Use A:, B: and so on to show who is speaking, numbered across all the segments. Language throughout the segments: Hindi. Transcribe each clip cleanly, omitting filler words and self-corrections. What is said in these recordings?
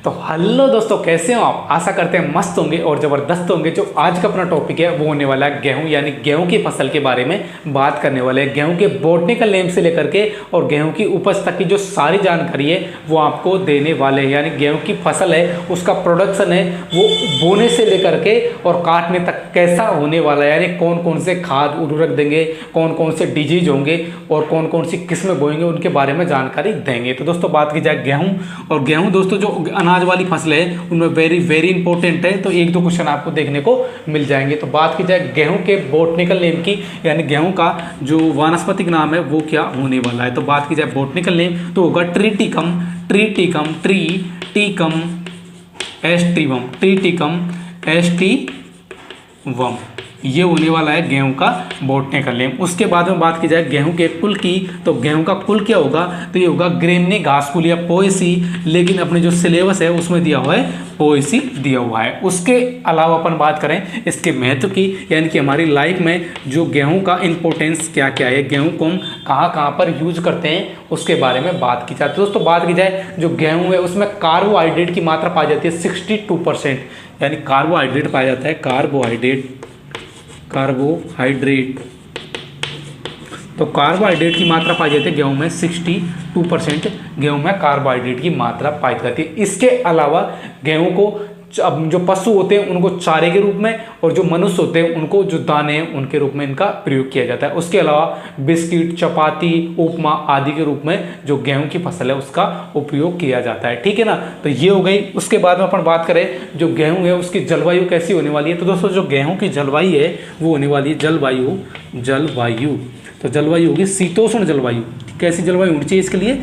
A: तो हेलो दोस्तों, कैसे हो आप? आशा करते हैं मस्त होंगे और ज़बरदस्त होंगे। जो आज का अपना टॉपिक है वो होने वाला है गेहूं, यानी गेहूं की फसल के बारे में बात करने वाले हैं। गेहूं के बॉटनिकल नेम से लेकर के और गेहूं की उपज तक की जो सारी जानकारी है वो आपको देने वाले हैं। यानी गेहूं की फसल है, उसका प्रोडक्शन है, वो बोने से लेकर के और काटने तक कैसा होने वाला है, यानी कौन कौन से खाद उर्वरक देंगे, कौन कौन से डिजीज होंगे और कौन कौन सी किस्में बोएंगे, उनके बारे में जानकारी देंगे। तो दोस्तों बात की जाए गेहूँ, और गेहूँ दोस्तों जो अनाज वाली फसल है उनमें वेरी वेरी इंपॉर्टेंट है। तो एक दो क्वेश्चन आपको देखने को मिल जाएंगे। तो बात की जाए गेहूं के बॉटनिकल नेम की, यानी गेहूं का जो वानस्पतिक नाम है वो क्या होने वाला है। तो बात की जाए बॉटनिकल नेम तो होगा Triticum, Triticum, Triticum aestivum, Triticum aestivum, ये होने वाला है गेहूं का बॉटनिकल नेम। उसके बाद में बात की जाए गेहूं के कुल की, तो गेहूं का कुल क्या होगा, तो ये होगा ग्रेमनी घासकुल या पोएसी, लेकिन अपने जो सिलेबस है उसमें दिया हुआ है पोएसी दिया हुआ है। उसके अलावा अपन बात करें इसके महत्व की, यानी कि हमारी लाइफ में जो गेहूं का इंपॉर्टेंस क्या क्या है, गेहूं को हम कहाँ कहाँ पर यूज करते हैं, उसके बारे में बात की जाती है। दोस्तों बात की जाए जो गेहूं है उसमें कार्बोहाइड्रेट की मात्रा पाई जाती है 62%, यानी कार्बोहाइड्रेट पाया जाता है, कार्बोहाइड्रेट तो कार्बोहाइड्रेट की मात्रा पाई जाती है गेहूं में 62% गेहूं में कार्बोहाइड्रेट की मात्रा पाई जाती है। इसके अलावा गेहूं को अब जो पशु होते हैं उनको चारे के रूप में, और जो मनुष्य होते हैं उनको जो दाने हैं उनके रूप में इनका प्रयोग किया जाता है। उसके अलावा बिस्किट, चपाती, उपमा आदि के रूप में जो गेहूं की फसल है उसका उपयोग किया जाता है। ठीक है ना, तो ये हो गई। उसके बाद में अपन बात करें जो गेहूं है उसकी जलवायु कैसी होने वाली है। तो दोस्तों जो गेहूं की जलवायु है वो होने वाली है जलवायु तो जलवायु होगी शीतोष्ण जलवायु। कैसी जलवायु होनी चाहिए इसके लिए?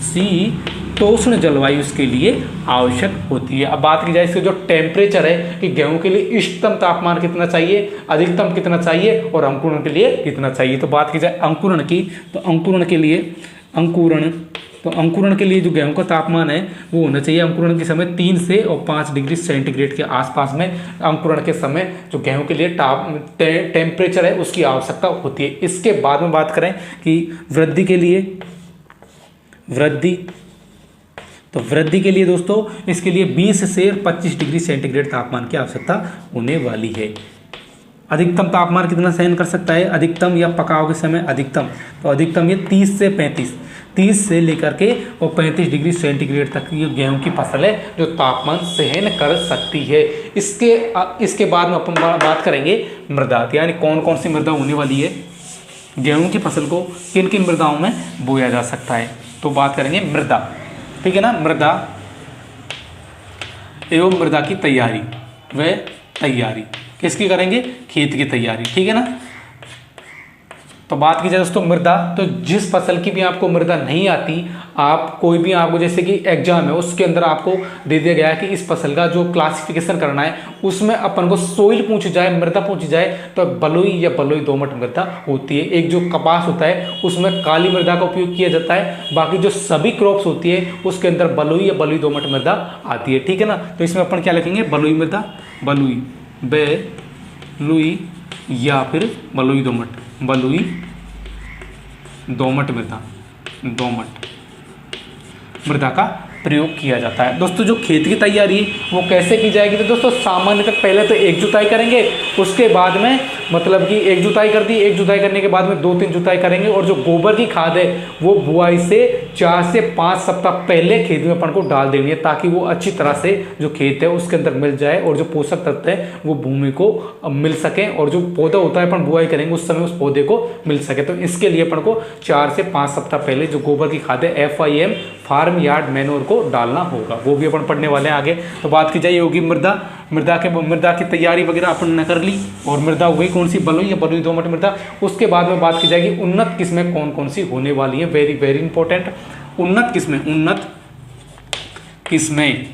A: शीतोष्ण जलवायु इसके लिए आवश्यक होती है। अब बात की जाए इसके जो टेम्परेचर है कि गेहूं के लिए इष्टतम तापमान कितना चाहिए, अधिकतम कितना चाहिए और अंकुरण के लिए कितना चाहिए। तो बात की जाए अंकुरण की, तो अंकुरण के लिए जो गेहूं का तापमान है वो होना चाहिए अंकुरण के समय 3 से और 5 डिग्री सेंटीग्रेड के आसपास में अंकुरण के समय जो गेहूं के लिए टेम्परेचर है उसकी आवश्यकता होती है। इसके बाद में बात करें कि वृद्धि के लिए दोस्तों इसके लिए 20 से 25 डिग्री सेंटीग्रेड तापमान की आवश्यकता होने वाली है। अधिकतम तापमान कितना सहन कर सकता है, अधिकतम या पकाव के समय अधिकतम, तो अधिकतम ये 30 से लेकर के और 35 डिग्री सेंटीग्रेड तक ये गेहूं की फसल है जो तापमान सहन कर सकती है। इसके बाद में अपन बात करेंगे मृदा, यानी कौन कौन सी मृदा होने वाली है, गेहूं की फसल को किन किन मृदाओं में बोया जा सकता है। तो बात करेंगे मृदा, ठीक है ना, मृदा एवं मृदा की तैयारी किसकी करेंगे? खेत की तैयारी, ठीक है ना। तो बात की जाए दोस्तों मृदा, तो जिस फसल की भी आपको मृदा नहीं आती, आप कोई भी आपको जैसे कि एग्जाम है उसके अंदर आपको दे दिया गया है कि इस फसल का जो क्लासिफिकेशन करना है उसमें अपन को सोइल पूछी जाए, मृदा पूछी जाए, तो बलुई या बलुई दोमट मृदा होती है। एक जो कपास होता है उसमें काली मृदा का उपयोग किया जाता है, बाकी जो सभी क्रॉप्स होती है उसके अंदर बलुई या बलुई दोमट मृदा आती है, ठीक है ना। तो इसमें अपन क्या लिखेंगे? बलुई मृदा, बलुई या फिर बलुई दोमट मृदा का प्रयोग किया जाता है। दोस्तों जो खेत की तैयारी वो कैसे की जाएगी, तो दोस्तों सामान्यतः पहले तो एक जुताई करेंगे, उसके बाद में मतलब कि एक जुताई कर दी, एक जुताई करने के बाद में 2-3 जुताई करेंगे, और जो गोबर की खाद है वो बुआई से 4 से 5 सप्ताह पहले खेत में अपन को डाल देनी है, ताकि वो अच्छी तरह से जो खेत है उसके अंदर मिल जाए और जो पोषक तत्व है वो भूमि को मिल सके, और जो पौधा होता है अपन बुआई करेंगे उस समय उस पौधे को मिल सके। तो इसके लिए अपन को 4 से 5 सप्ताह पहले जो गोबर की खाद है FIM फार्म यार्ड मैन्योर को डालना होगा, वो भी अपन पढ़ने वाले हैं आगे। तो बात की जाए होगी मृदा की तैयारी वगैरह अपन ने कर ली, और मृदा हो गई कौन सी? बलुई या बलुई दोमट मृदा। उसके बाद में बात की जाएगी उन्नत किस्में कौन कौन सी होने वाली है, वेरी वेरी इंपॉर्टेंट। उन्नत किस्में,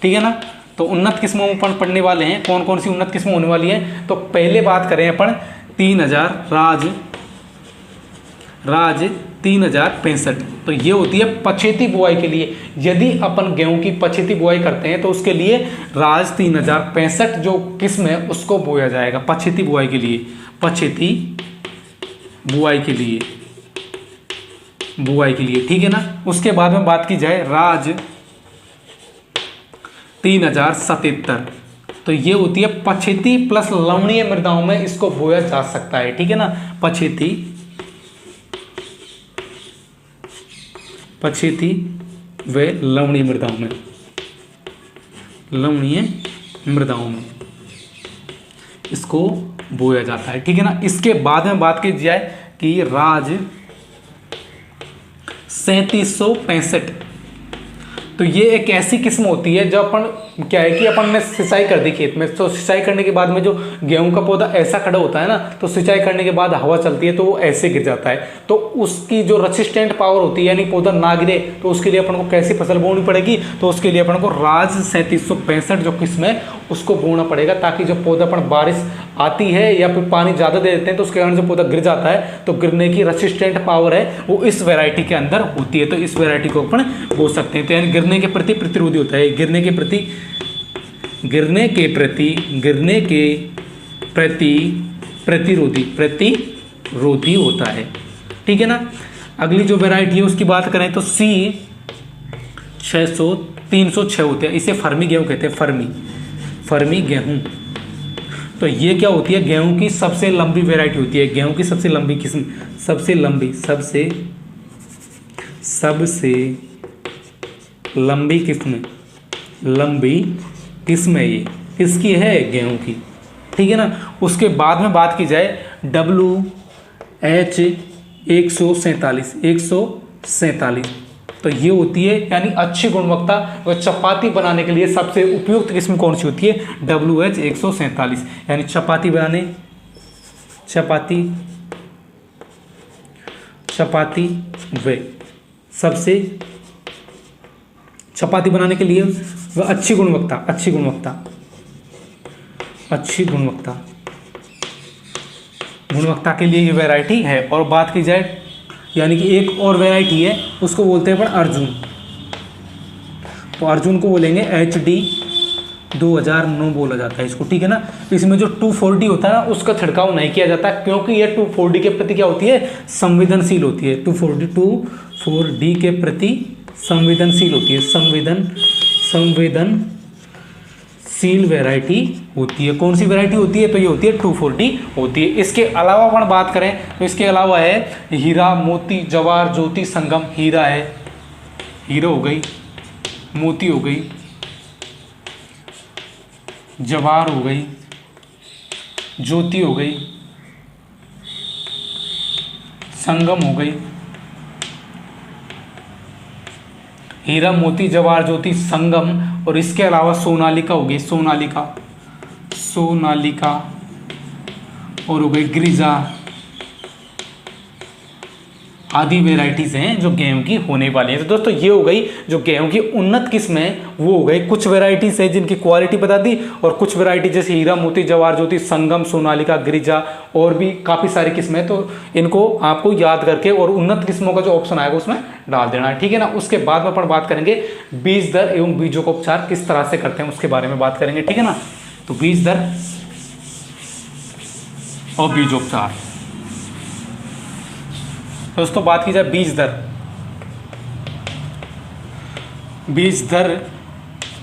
A: ठीक है ना। तो उन्नत किस्मों में अपन पढ़ने वाले हैं, कौन कौन सी उन्नत किस्में होने वाली हैं। तो पहले बात करें अपन 3065, तो ये होती है पछेती बुआई के लिए। यदि अपन गेहूं की पछेती बुआई करते हैं तो उसके लिए राज 3065 जो किस्म है उसको बोया जाएगा पछेती बुआई के लिए, ठीक है ना। उसके बाद में बात की जाए 3077। तो ये होती है पछेती प्लस लवणीय मृदाओं में इसको बोया जा सकता है, ठीक है ना। पछेती व लवणीय मृदाओं में, लवणीय मृदाओं में इसको बोया जाता है, ठीक है ना। इसके बाद में बात की जाए कि राज 3765, तो ये एक ऐसी किस्म होती है जो अपन क्या है कि अपन ने सिंचाई कर दी खेत में, तो सिंचाई करने के बाद में जो गेहूं का पौधा ऐसा खड़ा होता है ना, तो सिंचाई करने के बाद हवा चलती है तो वो ऐसे गिर जाता है। तो उसकी जो रसिस्टेंट पावर होती है यानी पौधा ना गिरे, तो उसके लिए अपन को कैसी फसल बोनी पड़ेगी, तो उसके लिए अपन को राज 3765 जो किस्म है उसको बोना पड़ेगा, ताकि जब पौधा अपन बारिश आती है या फिर पानी ज़्यादा दे देते हैं तो उसके कारण जो पौधा गिर जाता है, तो गिरने की रसिस्टेंट पावर है वो इस वैरायटी के अंदर होती है। तो इस वैरायटी को अपन बो सकते हैं। तो यानी गिरने के प्रति प्रतिरोधी होता है, गिरने के प्रति प्रतिरोधी होता है, ठीक है ना। अगली जो वैरायटी है उसकी बात करें तो C 306 होते हैं, इसे फर्मी गेहूं कहते हैं, फर्मी गेहूं। तो ये क्या होती है, गेहूं की सबसे लंबी वैरायटी होती है, गेहूं की सबसे लंबी किस्म, सबसे लंबी किस्म है ये, किसकी है, गेहूं की, ठीक है ना। उसके बाद में बात की जाए WH 147, तो ये होती है यानी अच्छी गुणवत्ता और चपाती बनाने के लिए सबसे उपयुक्त किस्म कौन सी होती है, WH 147, यानी चपाती बनाने के लिए वह अच्छी गुणवत्ता के लिए ये वैरायटी है। और बात की जाए यानी कि एक और वैरायटी है उसको बोलते हैं अपन अर्जुन, तो अर्जुन को बोलेंगे HD 2009 बोला जाता है इसको, ठीक है ना। इसमें जो 2,4-D होता है ना उसका छिड़काव नहीं किया जाता, क्योंकि ये 2,4-D के प्रति क्या होती है, संवेदनशील होती है। 2,4-D के प्रति संवेदनशील होती है, संवेदनशील वैरायटी होती है। कौन सी वैरायटी होती है, तो ये होती है 2,4-D होती है। इसके अलावा अपन बात करें तो इसके अलावा है हीरा, मोती, जवार, ज्योति, संगम। हीरा है, हीरा हो गई, मोती हो गई, जवार हो गई, ज्योति हो गई, संगम हो गई। हीरा, मोती, जवार, ज्योति, संगम, और इसके अलावा सोनालिका हो गई, सोनालिका और हो गई गिरिजा आदि वेराइटीज हैं जो गेहूं की होने वाली हैं। तो दोस्तों ये हो गई जो गेहूं की उन्नत किस्म है, वो हो गई कुछ वेराइटीज है जिनकी क्वालिटी बता दी, और कुछ वेराइटी जैसे हीरा, मोती, जवार, ज्योति, संगम, सोनालिका, गिरिजा और भी काफ़ी सारी किस्में हैं। तो इनको आपको याद करके और उन्नत किस्मों का जो ऑप्शन आएगा उसमें डाल देना है, ठीक है ना। उसके बाद में अपन बात करेंगे बीज दर एवं बीजों का उपचार किस तरह से करते हैं उसके बारे में बात करेंगे, ठीक है ना। तो बीज दर और बीजोपचार, दोस्तों बात की जाए बीज दर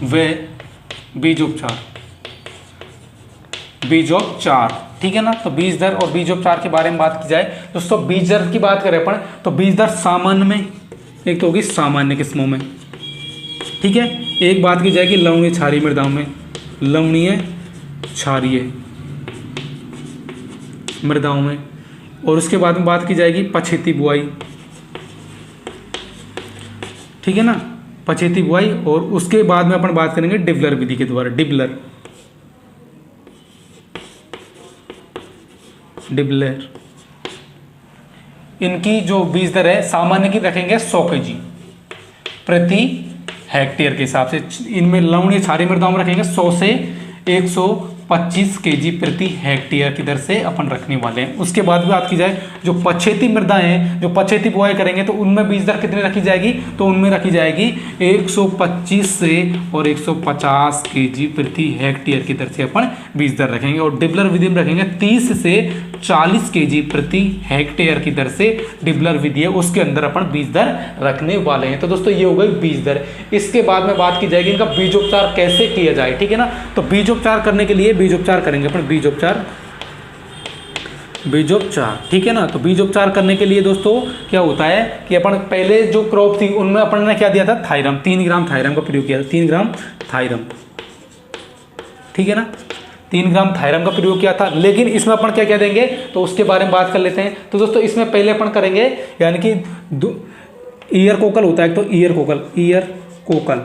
A: व बीजोपचार, ठीक है ना। तो बीज दर और बीजोपचार के बारे में बात की जाए दोस्तों, बीज दर की बात करें अपन तो बीज दर सामान्य में एक तो होगी सामान्य किस्मों में, ठीक है। एक बात की जाए कि लवणीय क्षारीय मृदाओं में, लवणीय क्षारीय मृदाओं में, और उसके बाद में बात की जाएगी पछेती बुआई, ठीक है ना, पछेती बुआई। और उसके बाद में अपन बात करेंगे डिबलर विधि के द्वारा, डिबलर। इनकी जो बीज दर है सामान्य की रखेंगे 100 kg प्रति हेक्टेयर के हिसाब से। इनमें लवणीय क्षारीय मृदाओं में रखेंगे 100 से 100 25 केजी प्रति हेक्टेयर की दर से अपन रखने वाले हैं। उसके बाद बात की जाए जो पछेती मृदाएं हैं, जो पछेती बुआई करेंगे तो उनमें बीज दर कितनी रखी जाएगी, तो उनमें रखी जाएगी 125 से और 150 केजी प्रति हेक्टेयर की दर से अपन बीज दर रखेंगे। और डिबलर विधि में रखेंगे 30 से 40 केजी प्रति हेक्टेयर की दर से डिबलर विधि है, उसके अंदर अपन बीज दर रखने वाले हैं। तो दोस्तों ये हो गई बीज दर। इसके बाद में बात की जाएगी इनका बीजोपचार कैसे किया जाए, ठीक है ना। तो बीजोपचार करने के लिए बीजोपचार करेंगे अपन, बीजोपचार, ठीक है ना। तो बीजोपचार करने के लिए दोस्तों क्या होता है कि अपन पहले जो क्रॉप थी उनमें अपन ने क्या दिया था, थायरम, 3 ग्राम थायरम का प्रयोग किया था, 3 ग्राम थायरम, ठीक है ना, 3 ग्राम थायरम का प्रयोग किया था। लेकिन इसमें अपन क्या क्या देंगे तो उसके बारे में बात कर लेते हैं। तो दोस्तों इसमें पहले अपन करेंगे यानी कि ईयर कोकल होता है, तो ईयर कोकल,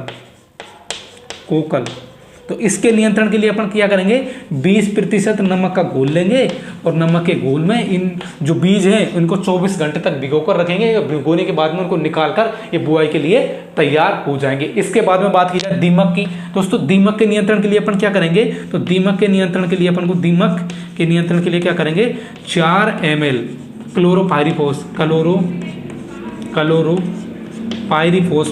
A: तो इसके नियंत्रण के लिए अपन क्या करेंगे, 20% नमक का घोल लेंगे और नमक के घोल में इन जो बीज हैं उनको 24 घंटे तक भिगोकर रखेंगे। भिगोने के बाद में उनको निकालकर ये बुआई के लिए तैयार हो जाएंगे। इसके बाद में बात की जाए दीमक की। दोस्तों दीमक के नियंत्रण के लिए अपन क्या करेंगे, तो दीमक के नियंत्रण के लिए अपन को दीमक के नियंत्रण के लिए क्या करेंगे, 4 ml पायरीफोस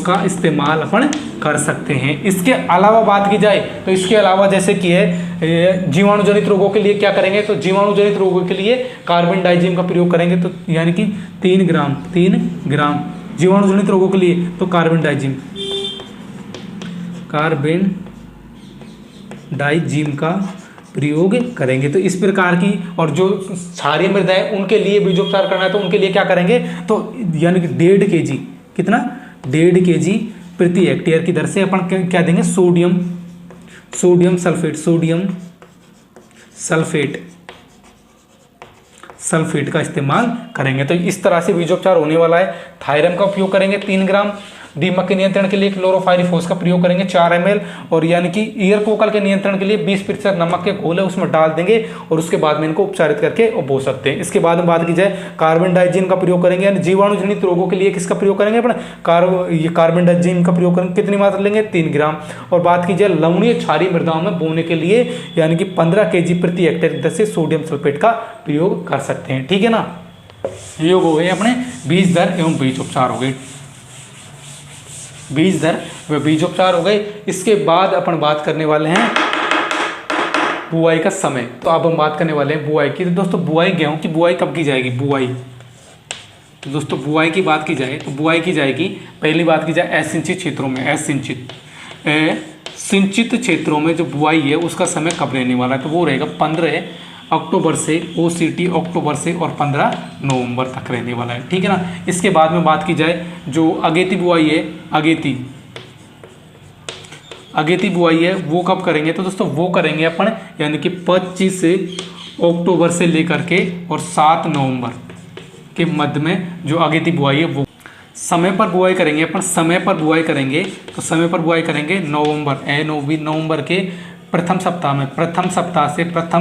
A: का इस्तेमाल अपन कर सकते हैं। इसके अलावा बात की जाए तो इसके अलावा जैसे कि है जीवाणुजनित रोगों के लिए क्या करेंगे, तो जीवाणुजनित रोगों के लिए कार्बन डाइजिम का प्रयोग करेंगे। तो यानी कि 3 ग्राम जीवाणुजनित रोगों के लिए तो कार्बन डाइजिम का प्रयोग करेंगे। तो इस प्रकार की, और जो क्षारीय मृदा है उनके लिए बीजोपचार करना है तो उनके लिए क्या करेंगे, तो यानी कि 1.5 kg, कितना, 1.5 kg प्रति हेक्टेयर की दर से अपन क्या देंगे, सोडियम सल्फेट का इस्तेमाल करेंगे। तो इस तरह से बीजोपचार होने वाला है। थायरम का उपयोग करेंगे 3 ग्राम, दीमक के नियंत्रण के लिए क्लोरोफाइरिफोस का प्रयोग करेंगे 4 ml, और यानी कि ईयर कोकल के नियंत्रण के लिए 20% नमक के घोल है उसमें डाल देंगे और उसके बाद में इनको उपचारित करके बो सकते हैं। इसके बाद में बात की जाए कार्बन डाइजिन का प्रयोग करेंगे, यानी जीवाणुजनित रोगों के लिए किसका प्रयोग करेंगे अपन, ये कार्बन डाइजिन का प्रयोग करेंगे। कितनी मात्रा लेंगे, 3 ग्राम। और बात की जाए लवणीय क्षारीय मृदाओं में बोने के लिए यानी कि 15 kg प्रति हेक्टेयर की दर से सोडियम सल्फेट का प्रयोग कर सकते हैं, ठीक है ना। ये हो गए अपने बीज दर एवं बीजोपचार हो गए, बीज दर व बीजोपचार हो गए। इसके बाद अपन बात करने वाले हैं बुआई का समय। तो अब हम बात करने वाले हैं बुआई की। तो दोस्तों बुआई, गेहूं की बुआई कब की जाएगी, तो दोस्तों बुआई की बात की जाए तो बुआई की जाएगी, पहली बात की जाए असिंचित क्षेत्रों में, सिंचित क्षेत्रों में जो बुआई है उसका समय कब रहने वाला है, तो वो रहेगा 15 अक्टूबर से OCT अक्टूबर से और 15 नवंबर तक रहने वाला है, ठीक है ना। इसके बाद में बात की जाए जो अगेती बुआई है, अगेती बुआई है वो कब करेंगे, तो दोस्तों वो करेंगे अपन यानी कि 25 अक्टूबर से लेकर के और 7 नवंबर के मध्य में जो अगेती बुआई है वो समय पर बुआई करेंगे अपन, समय पर बुआई करेंगे। तो समय पर बुआई करेंगे नवंबर के प्रथम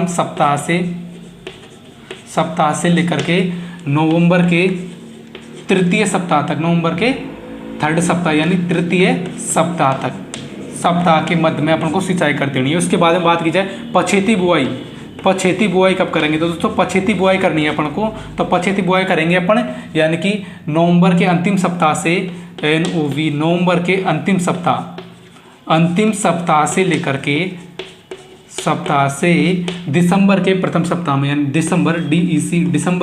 A: सप्ताह से लेकर के नवंबर के तृतीय सप्ताह तक, नवंबर के 3rd सप्ताह यानी तृतीय सप्ताह तक, सप्ताह के मध्य में अपन को सिंचाई कर देनी है। उसके बाद में बात की जाए पछेती बुआई कब करेंगे, तो दोस्तों पछेती बुआई करनी है अपन को। तो पछेती बुआई करेंगे अपन यानी कि नवंबर के अंतिम सप्ताह से नवंबर के अंतिम सप्ताह से लेकर के दिसंबर के प्रथम सप्ताह में, यानी दिसंबर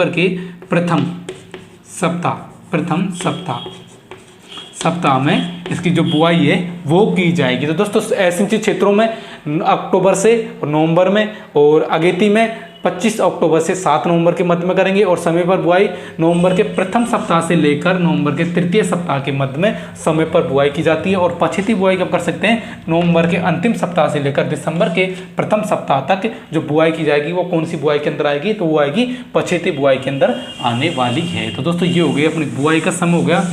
A: के प्रथम सप्ताह में इसकी जो बुआई है वो की जाएगी। तो दोस्तों असिंचित क्षेत्रों में अक्टूबर से नवंबर में, और अगेती में 25 अक्टूबर से 7 नवंबर के मध्य में करेंगे, और समय पर बुआई नवंबर के प्रथम सप्ताह से लेकर नवंबर के तृतीय सप्ताह के मध्य में समय पर बुआई की जाती है। और पछेती बुआई कब कर सकते हैं, नवंबर के अंतिम सप्ताह से लेकर दिसंबर के प्रथम सप्ताह तक जो बुआई की जाएगी वो कौन सी बुआई के अंदर आएगी, तो वो आएगी पछेती बुआई के अंदर आने वाली है। तो दोस्तों ये हो गई अपनी बुआई का समय हो गया,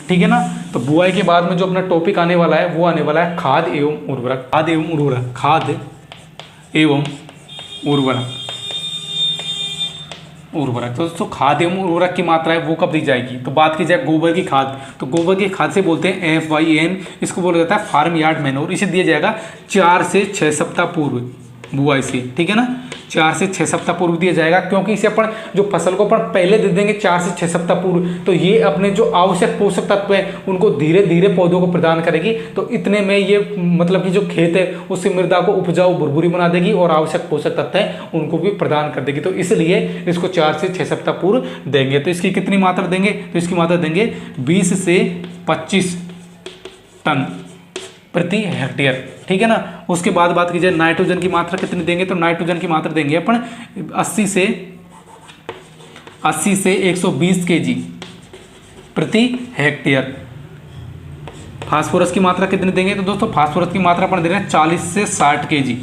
A: ठीक है ना। तो बुआई के बाद में जो अपना टॉपिक आने वाला है वो आने वाला है खाद एवं उर्वरक। उर्वरक। तो दोस्तों खाद एवं उर्वरक की मात्रा है वो कब दी जाएगी, तो बात की जाए गोबर की खाद, तो गोबर की खाद से बोलते हैं FYN, इसको बोला जाता है फार्म यार्ड मैन्योर। इसे दिया जाएगा 4 से 6 सप्ताह पूर्व बुआई से, ठीक है ना, 4 से 6 सप्ताह पूर्व दिया जाएगा, क्योंकि इसे अपन जो फसल को अपन पहले दे देंगे 4 से 6 सप्ताह पूर्व, तो ये अपने जो आवश्यक पोषक तत्व है उनको धीरे धीरे पौधों को प्रदान करेगी। तो इतने में ये मतलब कि जो खेत है उससे मृदा को उपजाऊ भुरभुरी बना देगी और आवश्यक पोषक तत्व है उनको भी प्रदान कर देगी। तो इसलिए इसको 4 से 6 सप्ताह पूर्व देंगे। तो इसकी कितनी मात्रा देंगे, तो इसकी मात्रा देंगे 20 से 25 टन प्रति हेक्टेयर, ठीक है ना। उसके बाद बात की जाए नाइट्रोजन की मात्रा कितनी देंगे, तो नाइट्रोजन की मात्रा देंगे अपन 80 से 120 kg प्रति हेक्टेयर। फास्फोरस की मात्रा कितनी देंगे, तो दोस्तों फास्फोरस की मात्रा अपन दे रहे हैं 40 से 60 kg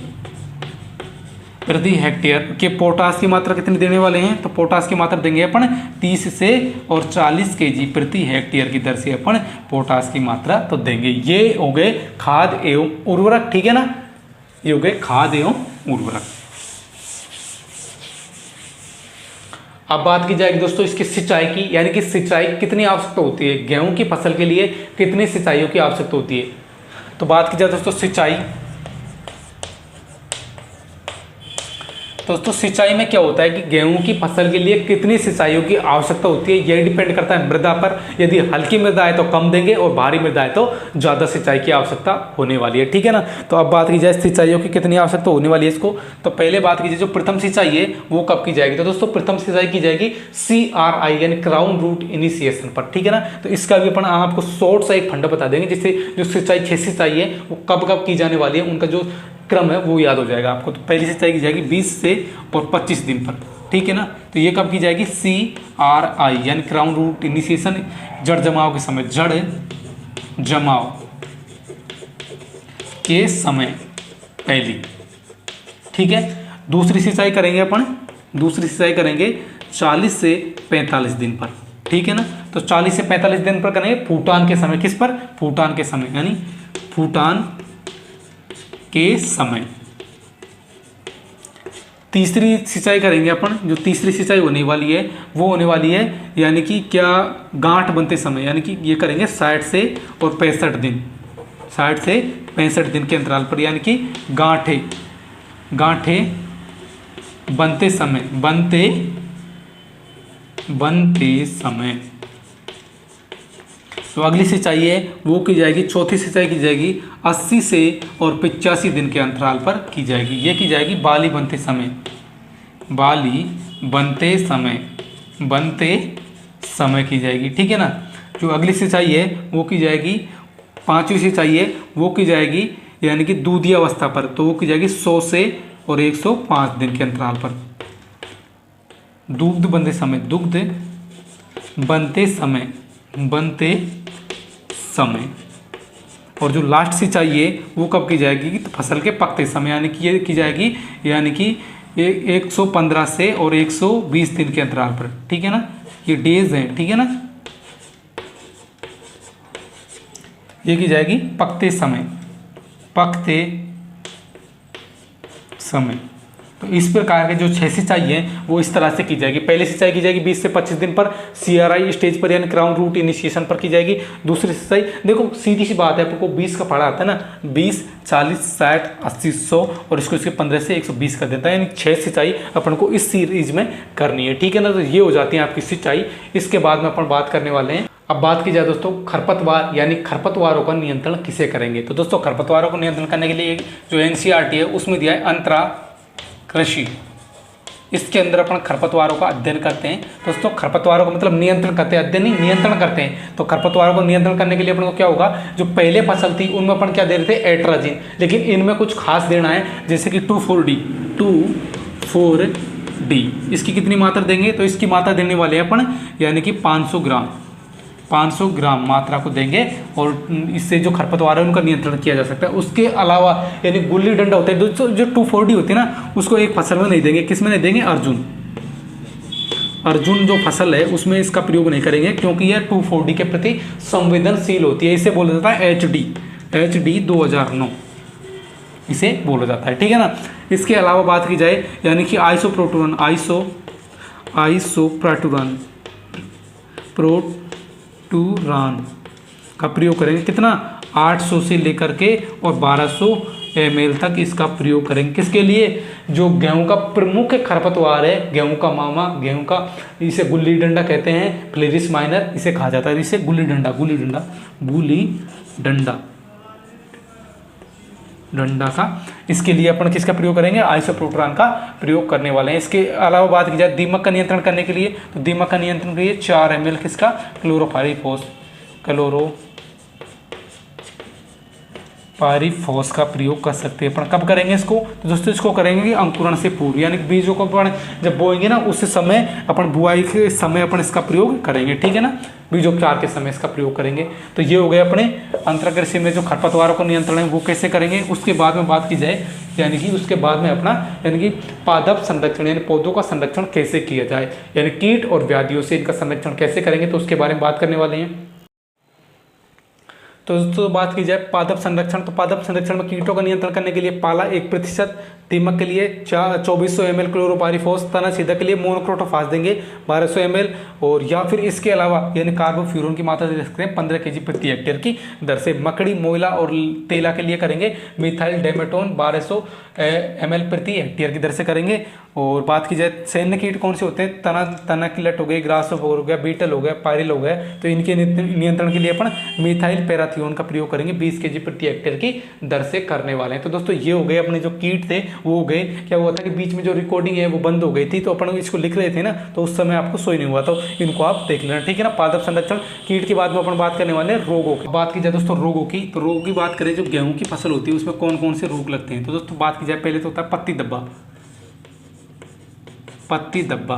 A: प्रति हेक्टेयर। के पोटास की मात्रा कितनी देने वाले हैं, तो पोटास की मात्रा देंगे अपन 30 से और 40 kg प्रति हेक्टेयर की दर से अपन पोटास की मात्रा तो देंगे। ये हो गए खाद एवं उर्वरक, ठीक है ना, ये हो गए खाद एवं उर्वरक। अब बात की जाएगी दोस्तों इसकी सिंचाई की, यानी कि सिंचाई कितनी आवश्यकता होती है, गेहूं की फसल के लिए कितनी सिंचाइयों की आवश्यकता होती है। तो बात की जाए दोस्तों सिंचाई, दोस्तों सिंचाई में क्या होता है कि गेहूं की फसल के लिए कितनी सिंचाइयों की आवश्यकता होती है, यह डिपेंड करता है मृदा पर। यदि हल्की मृदा है तो कम देंगे और भारी मृदा है तो ज़्यादा सिंचाई की आवश्यकता होने वाली है, ठीक है ना। तो अब बात की जाए सिंचाइयों की कितनी आवश्यकता होने वाली है इसको, तो पहले बात कीजिए जो प्रथम सिंचाई है वो कब की जाएगी, तो दोस्तों प्रथम सिंचाई की जाएगी CRI यानी क्राउन रूट इनिशिएशन पर, ठीक है ना। तो इसका भी अपन आपको शॉर्ट सा एक फंडा बता देंगे, जिससे जो सिंचाई 6 सिंचाई है वो कब कब की जाने वाली है उनका जो क्रम है वो याद हो जाएगा आपको। तो पहली सिंचाई की जाएगी 20 से और 25 दिन पर, ठीक है ना। तो ये कब की जाएगी CRI यानी क्राउन रूट इनिशिएशन, जड़ जमाव के समय, जड़ जमाव के समय पहली, ठीक है। दूसरी सिंचाई करेंगे अपन, दूसरी सिंचाई करेंगे 40 से 45 दिन पर, ठीक है ना। तो 40 से 45 दिन पर करेंगे फूटान के समय, किस पर, फूटान के समय, यानी फूटान के समय। तीसरी सिंचाई करेंगे अपन, जो तीसरी सिंचाई होने वाली है वो होने वाली है यानी कि क्या गांठ बनते समय, यानी कि ये करेंगे 60 से और 65 दिन, 60 से 65 दिन के अंतराल पर, यानी कि गांठे बनते समय, बनते समय। तो अगली सिंचाई है वो की जाएगी, चौथी सिंचाई की जाएगी 80 से और 85 दिन के अंतराल पर की जाएगी। ये की जाएगी बाली बनते समय, बाली बनते समय की जाएगी, ठीक है ना। जो अगली सिंचाई है वो की जाएगी, पांचवी सिंचाई है वो की जाएगी यानी कि दूधी अवस्था पर, तो वो की जाएगी 100 से और 105 दिन के अंतराल पर। दुग्ध बनते समय, दुग्ध बनते समय। और जो लास्ट सिंचाई है वो कब की जाएगी, तो फसल के पकते समय, यानी कि ये की जाएगी यानी कि 115 से और 120 दिन के अंतराल पर, ठीक है ना। ये डेज हैं, ठीक है ना, ये की जाएगी पकते समय। तो इस प्रकार के जो 6 सिंचाई है वो इस तरह से की जाएगी। पहली सिंचाई की जाएगी 20 से 25 दिन पर CRI स्टेज पर यानी क्राउन रूट इनिशिएशन पर की जाएगी। दूसरी सिंचाई देखो सीधी सी बात है, आपको 20 का पढ़ा आता है ना, 20, 40, 60, 80, 100 और इसको इसके 15 से 120 कर देता है, यानी 6 सिंचाई अपन को इस सीरीज में करनी है, ठीक है ना। तो ये हो जाती है आपकी सिंचाई। इसके बाद में अपन बात करने वाले हैं, अब बात की जाए दोस्तों खरपतवार यानी खरपतवारों का नियंत्रण किसे करेंगे। तो दोस्तों खरपतवारों को नियंत्रण करने के लिए जो NCERT है उसमें दिया है अंतरा कृषि, इसके अंदर अपन खरपतवारों का अध्ययन करते हैं। दोस्तों खरपतवारों का मतलब नियंत्रण करते हैं, अध्ययन नहीं, नियंत्रण करते हैं। तो खरपतवारों को नियंत्रण करने के लिए अपन को क्या होगा, जो पहले फसल थी उनमें अपन क्या दे रहे थे, एट्राजिन, लेकिन इनमें कुछ खास देना है, जैसे कि 2,4-D। इसकी कितनी मात्रा देंगे, तो इसकी मात्रा देने वाले हैं अपन यानी कि 500 ग्राम मात्रा को देंगे और इससे जो खरपतवार है उनका नियंत्रण किया जा सकता है। उसके अलावा यानी गुल्ली डंडा होता है जो 2,4-D होती है ना, उसको एक फसल में नहीं देंगे, किस में नहीं देंगे, अर्जुन जो फसल है उसमें इसका प्रयोग नहीं करेंगे, क्योंकि यह 2,4-D के प्रति संवेदनशील होती है। इसे बोला जाता है HD 2009 इसे बोला जाता है, ठीक है ना। इसके अलावा बात की जाए यानी कि आइसोप्रोटोन आइसोप्रोटुरान प्रोटुरान का प्रयोग करेंगे। कितना? 800 से लेकर के और 1200 ml तक इसका प्रयोग करेंगे। किसके लिए? जो गेहूं का प्रमुख खरपतवार है, गेहूं का मामा, गेहूं का, इसे गुल्ली डंडा कहते हैं, फ्लेरिस माइनर इसे कहा जाता है, इसे गुल्ली डंडा का, इसके लिए अपन किसका प्रयोग करेंगे? आइसोप्रोटुरान का प्रयोग करने वाले हैं। इसके अलावा बात की जाए दीमक का नियंत्रण करने के लिए, तो दीमक का नियंत्रण के लिए 4 ml किसका? क्लोरोपाइरीफॉस का प्रयोग कर सकते हैं। अपन कब करेंगे इसको? तो दोस्तों इसको करेंगे कि अंकुरण से पूर्व, यानी बीजों को अपन जब बोएंगे ना उस समय, अपन बुआई के समय अपन इसका प्रयोग करेंगे, ठीक है ना, बीजोपचार के समय इसका प्रयोग करेंगे। तो ये हो गए अपने अंतर कृषि में जो खरपतवारों को नियंत्रण है वो कैसे करेंगे। उसके बाद में बात की जाए, यानी कि उसके बाद में अपना यानी कि पादप संरक्षण यानी पौधों का संरक्षण कैसे किया जाए, यानी कीट और व्याधियों से इनका संरक्षण कैसे करेंगे, तो उसके बारे में बात करने वाले हैं। तो दोस्तों बात की जाए पादप संरक्षण, तो पादप संरक्षण में कीटों का नियंत्रण करने के लिए पाला 1%, दीमक के लिए 2400 ml क्लोरोपाइरीफॉस, तना छेदक के लिए मोनोक्रोटोफास देंगे 1200 ml, और या फिर इसके अलावा यानी कार्बोफ्यूरॉन की मात्रा दे सकते हैं 15 kg प्रति हेक्टेयर की दर से। मकड़ी, मोइला और तेला के लिए करेंगे मिथाइल डेमेटोन 1200 ml प्रति हेक्टेयर की दर से करेंगे। और बात की जाए सैन्य कीट कौन से होते हैं? तना किलट हो गई, ग्रास हो गया, बीटल हो गया, पायरिल हो गया, तो इनके नियंत्रण के लिए अपन मिथाइल पैराथियोन का प्रयोग करेंगे 20 kg प्रति हेक्टेयर की दर से करने वाले हैं। तो दोस्तों ये हो गए अपने जो कीट थे वो हो गए। क्या हुआ था कि बीच में जो रिकॉर्डिंग है वो बंद हो गई थी, तो अपन इसको लिख रहे थे ना, तो उस समय आपको सोई नहीं हुआ, तो इनको आप देख लेना, ठीक है ना। पादप संरक्षण कीट के बाद में अपन बात करने वाले हैं रोगों की। बात की जाए दोस्तों रोगों की, तो रोगों की बात करें जो गेहूं की फसल होती है उसमें कौन कौन से रोग लगते हैं। तो दोस्तों बात की जाए पहले तो होता है पत्ती धब्बा।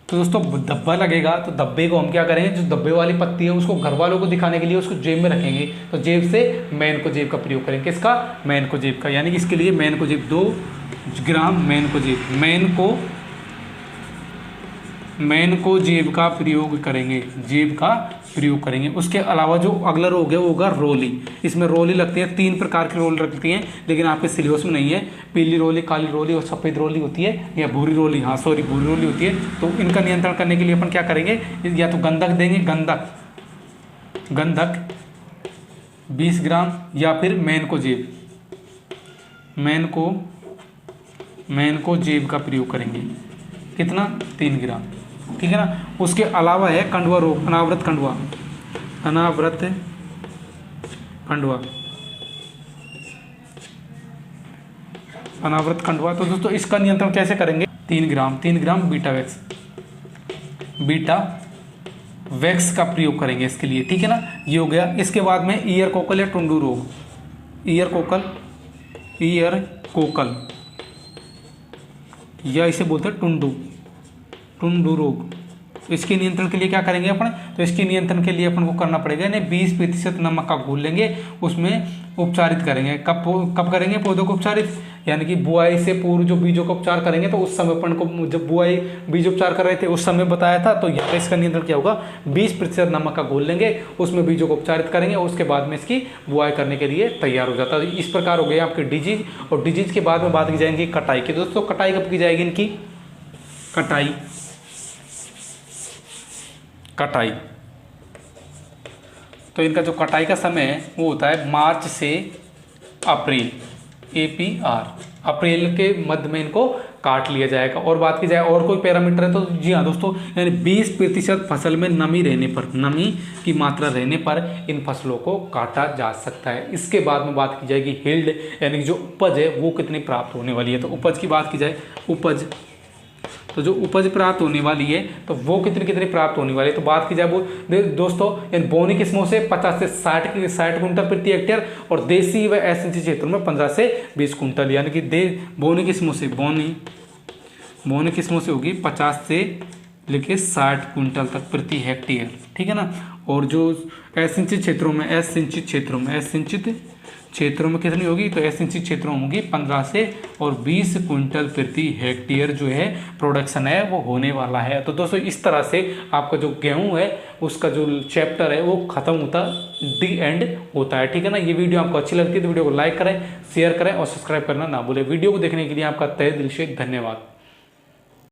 A: तो दोस्तों धब्बा लगेगा तो धब्बे को हम क्या करेंगे, जो धब्बे वाली पत्ती है उसको घर वालों को दिखाने के लिए उसको जेब में रखेंगे, तो जेब से मैनकोजेब का प्रयोग करेंगे। किसका? मैनकोजेब का, यानी कि इसके लिए मैनकोजेब 2 ग्राम मैनकोजेब का प्रयोग करेंगे। उसके अलावा जो अगला रोग है वो होगा रोली। इसमें रोली लगती है, 3 प्रकार की रोली लगती हैं, लेकिन आपके सिलेबस में नहीं है। पीली रोली, काली रोली और सफ़ेद रोली होती है, या भूरी रोली होती है। तो इनका नियंत्रण करने के लिए अपन क्या करेंगे, या तो गंधक देंगे, गंधक 20 ग्राम, या फिर मैनकोजेब का प्रयोग करेंगे। कितना? 3 ग्राम, ठीक है ना। उसके अलावा है कंडुआ रोग, अनावृत कंडुआ। तो दोस्तों इसका नियंत्रण कैसे करेंगे? 3 ग्राम बीटा वैक्स का प्रयोग करेंगे इसके लिए, ठीक है ना। ये हो गया। इसके बाद में ईयर कोकल या टुंडू रोग, ईयर कोकल या इसे बोलते हैं टुंडू रोग। तो इसके नियंत्रण के लिए क्या करेंगे अपन? तो इसके नियंत्रण के लिए अपन को करना पड़ेगा, यानी 20% नमक का घोल लेंगे, उसमें उपचारित करेंगे। कब करेंगे पौधों को उपचारित? यानी कि बुआई से पूर्व जो बीजों का उपचार करेंगे, तो उस समय अपन को जब बुआई बीजोपचार कर रहे थे उस समय बताया था, तो यहाँ पे इसका नियंत्रण क्या होगा? 20% नमक का घोल लेंगे, उसमें बीजों को उपचारित करेंगे और उसके बाद में इसकी बुआई करने के लिए तैयार हो जाता है। इस प्रकार हो गए आपके डिजीज। और डिजीज के बाद में बात की जाएगी कटाई की। दोस्तों कटाई कब की जाएगी इनकी? कटाई तो इनका जो कटाई का समय है वो होता है मार्च से अप्रैल, अप्रैल के मध्य में इनको काट लिया जाएगा। और बात की जाए और कोई पैरामीटर है तो जी हाँ दोस्तों, यानी 20% फसल में नमी की मात्रा रहने पर इन फसलों को काटा जा सकता है। इसके बाद में बात की जाएगी यील्ड, यानी कि जो उपज है वो कितनी प्राप्त होने वाली है। तो उपज की बात की जाए, तो जो उपज प्राप्त होने वाली है तो वो कितनी प्राप्त होने वाली है। तो बात की जाए वो दोस्तों, इन बोनी किस्मों से 50 से 60 कुंटल प्रति हेक्टेयर, और देसी व एसएनसी क्षेत्रों में 15 से 20 कुंटल, यानी कि बोनी किस्मों से होगी 50 से लेके 60 कुंटल तक प्रति हेक्टेयर, ठीक है ना। और जो एससिंचित क्षेत्रों में कितनी होगी? तो एससिंचित क्षेत्रों में होगी 15 से और 20 कुंटल प्रति हेक्टेयर जो है प्रोडक्शन है वो होने वाला है। तो दोस्तों इस तरह से आपका जो गेहूं है उसका जो चैप्टर है वो खत्म होता दी एंड होता है, ठीक है ना। ये वीडियो आपको अच्छी लगती है तो वीडियो को लाइक करें, शेयर करें और सब्सक्राइब करना ना भूलें। वीडियो को देखने के लिए आपका तहे दिल से धन्यवाद।